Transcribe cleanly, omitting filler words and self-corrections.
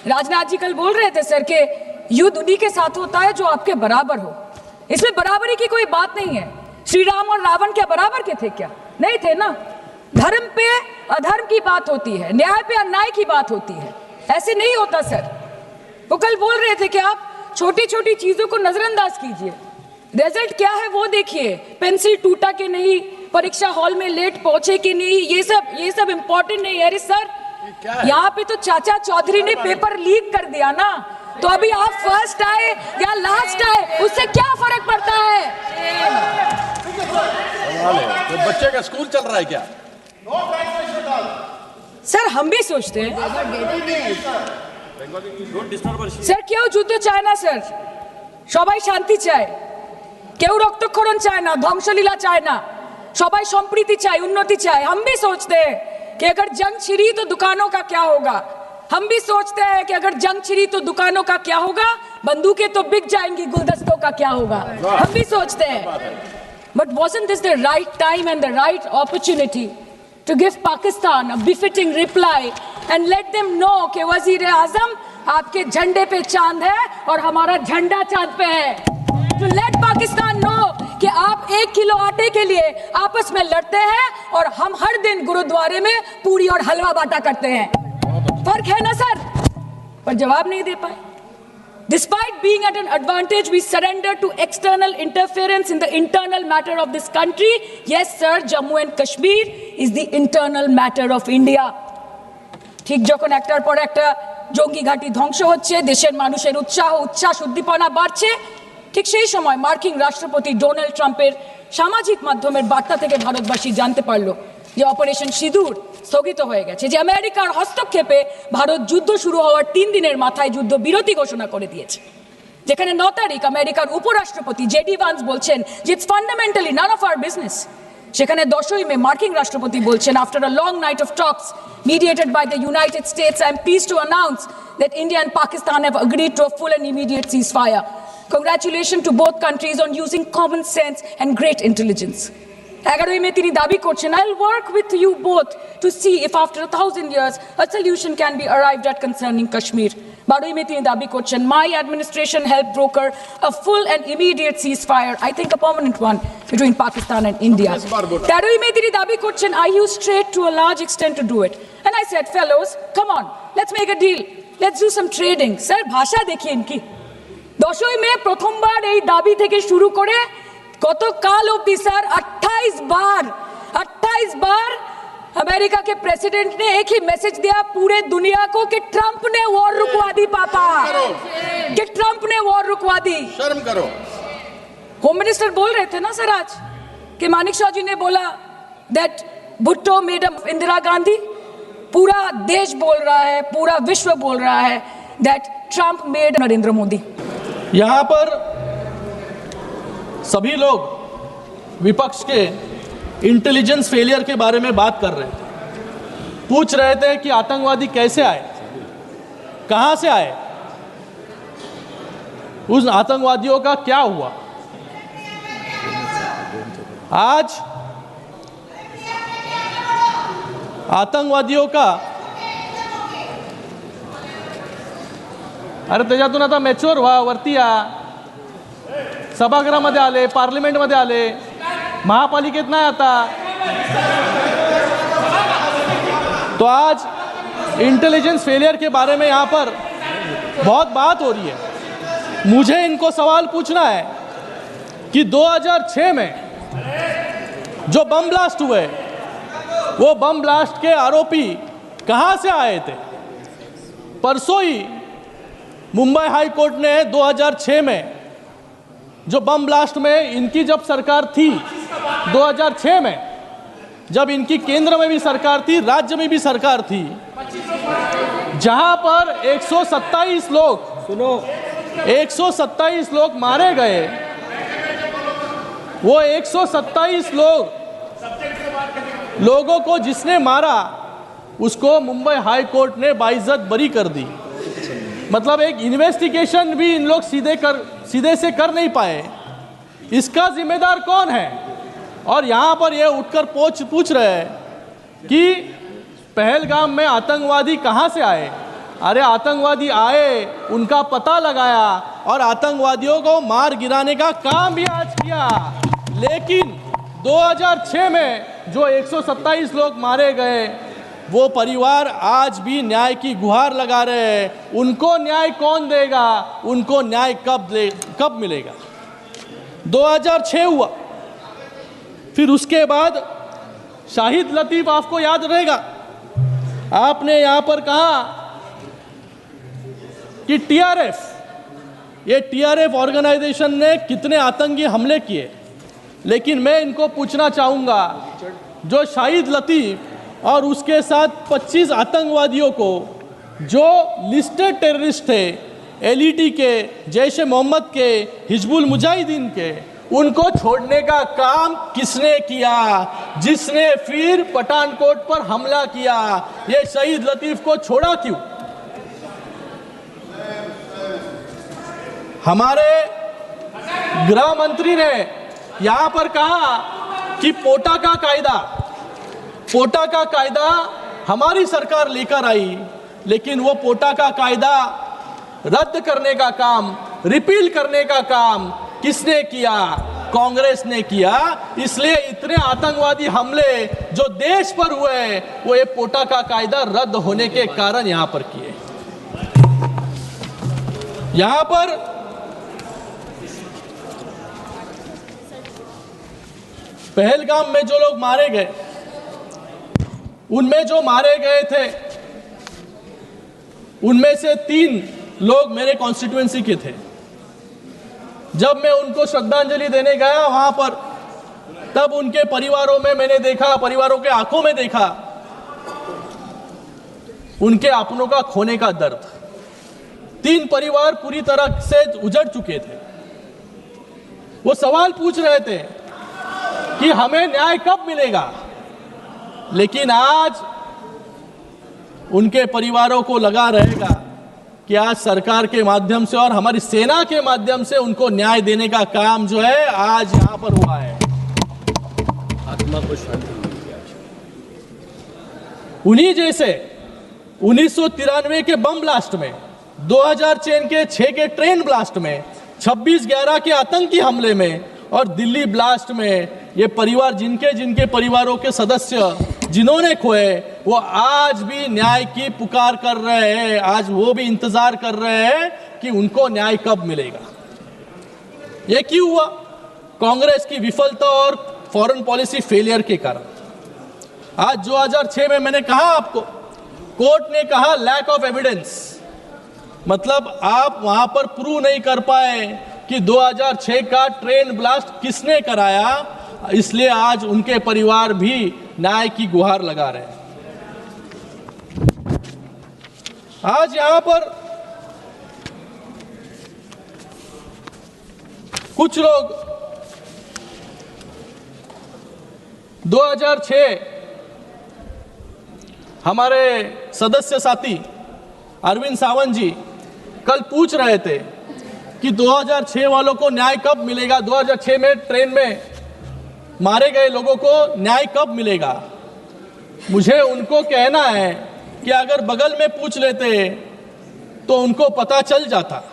राजनाथ जी कल बोल रहे थे सर कि युद्ध उन्हीं के साथ होता है जो आपके बराबर हो। इसमें बराबरी की कोई बात नहीं है। श्री राम और रावण क्या बराबर के थे क्या? नहीं थे ना। धर्म पे अधर्म की बात होती है, न्याय पे अन्याय की बात होती है, ऐसे नहीं होता सर। वो कल बोल रहे थे कि आप छोटी छोटी चीजों को नजरअंदाज कीजिए, रिजल्ट क्या है वो देखिए। पेंसिल टूटा कि नहीं, परीक्षा हॉल में लेट पहुंचे कि नहीं, ये सब इंपॉर्टेंट नहीं है। अरे सर, यहाँ पे तो चाचा चौधरी ने पेपर लीक कर दिया ना, तो अभी आप फर्स्ट आए या लास्ट आए उससे क्या फर्क पड़ता है? तो बच्चे का स्कूल चल रहा है क्या? सर हम भी सोचते हैं স্যার কেউ যুদ্ধ চায় না স্যার, সবাই শান্তি চায়, কেউ রক্তক্ষরণ চায় না, ধ্বংসলীলা চায় না, সবাই সম্প্रीति চায়, उन्नति चाहे। हम भी सोचते हैं कि अगर जंग छिड़ी तो दुकानों का क्या होगा। हम भी सोचते हैं कि अगर जंग छिड़ी तो दुकानों का क्या होगा, बंदूकें तो बिक जाएंगी, गुलदस्तों का क्या होगा। हम भी सोचते हैं, but wasn't this the right time and the right opportunity to give Pakistan a befitting reply and let them know कि वज़ीर-ए-आज़म आपके झंडे पे चांद है और हमारा झंडा चांद पे है। To let Pakistan know कि आप 1 किलो आटे के लिए आपस में लड़ते हैं और हम हर दिन गुरुद्वारे में पूरी और हलवा बांटा करते हैं। फर्क है ना सर? पर जवाब नहीं दे पाए। Despite being at an advantage, we surrender to external interference in the internal matter of this country. Yes, sir, Jammu and Kashmir is the internal matter of India. ঠিক যখন একটার পর একটা জঙ্গি ঘাঁটি ধ্বংস হচ্ছে, দেশের মানুষের উচ্ছ্বাস উদ্দীপনা বাড়ছে, ঠিক সেই সময় মার্কিন রাষ্ট্রপতি ডোনাল্ড ট্রাম্পের সামাজিক মাধ্যমের বার্তা থেকে ভারতবাসী জানতে পারলো যে অপারেশন সিঁদুর স্থগিত হয়ে গেছে, যে আমেরিকার হস্তক্ষেপে ভারত যুদ্ধ শুরু হওয়ার 3 দিনের মাথায় যুদ্ধ বিরতি ঘোষণা করে দিয়েছে। যেখানে 9 তারিখ আমেরিকার উপরাষ্ট্রপতি জেডি ভান্স বলছেন যে it's fundamentally none of our business. সেখানে 10ই মে মার্কিন রাষ্ট্রপতি বলছেন, after a long night of Tux mediated by the United States, I am pleased to announce that India and Pakistan have agreed to a full and immediate ceasefire. Congratulations to both countries on using common sense and great intelligence. 11ই মে তিনি দাবি করছেন, I'll work with you both to see if after 1000 years a solution can be arrived at concerning Kashmir. 12ই মে তিনি দাবি করছেন, my administration helped broker a full and immediate ceasefire, I think a permanent one, between Pakistan and India. 13ই মে তিনি দাবি করছেন, I used trade to a large extent to do it. And I said, fellows, come on, let's make a deal. Let's do some trading. Sir, ভাষা দেখিয়ে ইনকি। 10ই মে প্রথমবার এই দাবি থেকে শুরু করে গতকাল অবধি স্যার 28 बार अमेरिका के प्रेसिडेंट ने एक ही मैसेज दिया पूरे दुनिया को कि ट्रंप ने वॉर रुकवा दी पापा, कि ट्रंप ने वॉर रुकवा दी। शर्म करो। होम मिनिस्टर बोल रहे थे ना सर आज कि मानिक शाह जी ने बोला दैट भुट्टो मेड इंदिरा गांधी। पूरा देश बोल रहा है, पूरा विश्व बोल रहा है that Trump made Narendra Modi. यहाँ पर सभी लोग विपक्ष के इंटेलिजेंस फेलियर के बारे में बात कर रहे हैं, पूछ रहे थे कि आतंकवादी कैसे आए, कहां से आए, उस आतंकवादियों का क्या हुआ। आज आतंकवादियों का अरे त्याच्यातून आता मॅच्युअर व्हा, वरती या, सभागृहामध्ये आले, पार्लिमेंटमध्ये आले, महापालिकेत नाही आता। तो आज इंटेलिजेंस फेलियर के बारे में यहाँ पर बहुत बात हो रही है। मुझे इनको सवाल पूछना है कि 2006 में जो बम ब्लास्ट हुए, वो बम ब्लास्ट के आरोपी कहाँ से आए थे। परसों ही मुंबई हाई कोर्ट ने 2006 में जो बम ब्लास्ट में इनकी जब सरकार थी, 2006 में जब इनकी केंद्र में भी सरकार थी, राज्य में भी सरकार थी, जहां पर 127 लोग मारे गए, वो 127 लोगों को जिसने मारा उसको मुंबई हाई कोर्ट ने बाइज्जत बरी कर दी। मतलब एक इन्वेस्टिगेशन भी इन लोग सीधे से कर नहीं पाए। इसका जिम्मेदार कौन है? और यहाँ पर ये उठकर पूछ रहे हैं कि पहलगाम में आतंकवादी कहाँ से आए, अरे आतंकवादी आए, उनका पता लगाया और आतंकवादियों को मार गिराने का काम भी आज किया। लेकिन 2006 में जो 127 लोग मारे गए, वो परिवार आज भी न्याय की गुहार लगा रहे हैं। उनको न्याय कौन देगा? उनको न्याय कब मिलेगा? 2006 हुआ, फिर उसके बाद शाहिद लतीफ, आपको याद रहेगा, आपने यहां पर कहा कि ये टीआरएफ ऑर्गेनाइजेशन ने कितने आतंकी हमले किए। लेकिन मैं इनको पूछना चाहूंगा, जो शाहिद लतीफ और उसके साथ 25 आतंकवादियों को, जो लिस्टेड टेररिस्ट थे, एलईटी के, जैश ए मोहम्मद के, हिजबुल मुजाहिदीन के, उनको छोड़ने का काम किसने किया? जिसने फिर पठानकोट पर हमला किया। ये शहीद लतीफ को छोड़ा क्यों? हमारे गृह मंत्री ने यहां पर कहा कि पोटा का कायदा हमारी सरकार लेकर आई, लेकिन वो पोटा का कायदा रद्द करने का काम, रिपील करने का काम किसने किया? कांग्रेस ने किया। इसलिए इतने आतंकवादी हमले जो देश पर हुए, वो ये पोटा का कायदा रद्द होने के कारण यहां पर किए। यहां पर पहलगाम में जो लोग मारे गए, उनमें जो मारे गए थे, उनमें से 3 लोग मेरे कॉन्स्टिट्यूएंसी के थे। जब मैं उनको श्रद्धांजलि देने गया वहां पर, तब उनके परिवारों में मैंने देखा, परिवारों के आंखों में देखा उनके अपनों का खोने का दर्द। 3 परिवार पूरी तरह से उजड़ चुके थे। वो सवाल पूछ रहे थे कि हमें न्याय कब मिलेगा। लेकिन आज उनके परिवारों को लगा रहेगा कि आज सरकार के माध्यम से और हमारी सेना के माध्यम से उनको न्याय देने का काम जो है आज यहां पर हुआ है। आत्मा को शांति मिली आज। उन्हीं जैसे 1993 के बम ब्लास्ट में, 2006 के ट्रेन ब्लास्ट में, 26/11 के आतंकी हमले में और दिल्ली ब्लास्ट में, ये परिवार जिनके परिवारों के सदस्य जिन्होंने खोए, वो आज भी न्याय की पुकार कर रहे हैं। आज वो भी इंतजार कर रहे हैं कि उनको न्याय कब मिलेगा। ये क्यों हुआ? कांग्रेस की विफलता और फॉरेन पॉलिसी फेलियर के कारण। आज 2006 में मैंने कहा आपको, कोर्ट ने कहा लैक ऑफ एविडेंस, मतलब आप वहां पर प्रूव नहीं कर पाए कि 2006 का ट्रेन ब्लास्ट किसने कराया। इसलिए आज उनके परिवार भी न्याय की गुहार लगा रहे हैं। आज यहां पर कुछ लोग 2006 हमारे सदस्य साथी अरविंद सावंत जी कल पूछ रहे थे कि 2006 वालों को न्याय कब मिलेगा, 2006 में ट्रेन में मारे गए लोगों को न्याय कब मिलेगा। मुझे उनको कहना है कि अगर बगल में पूछ लेते तो उनको पता चल जाता।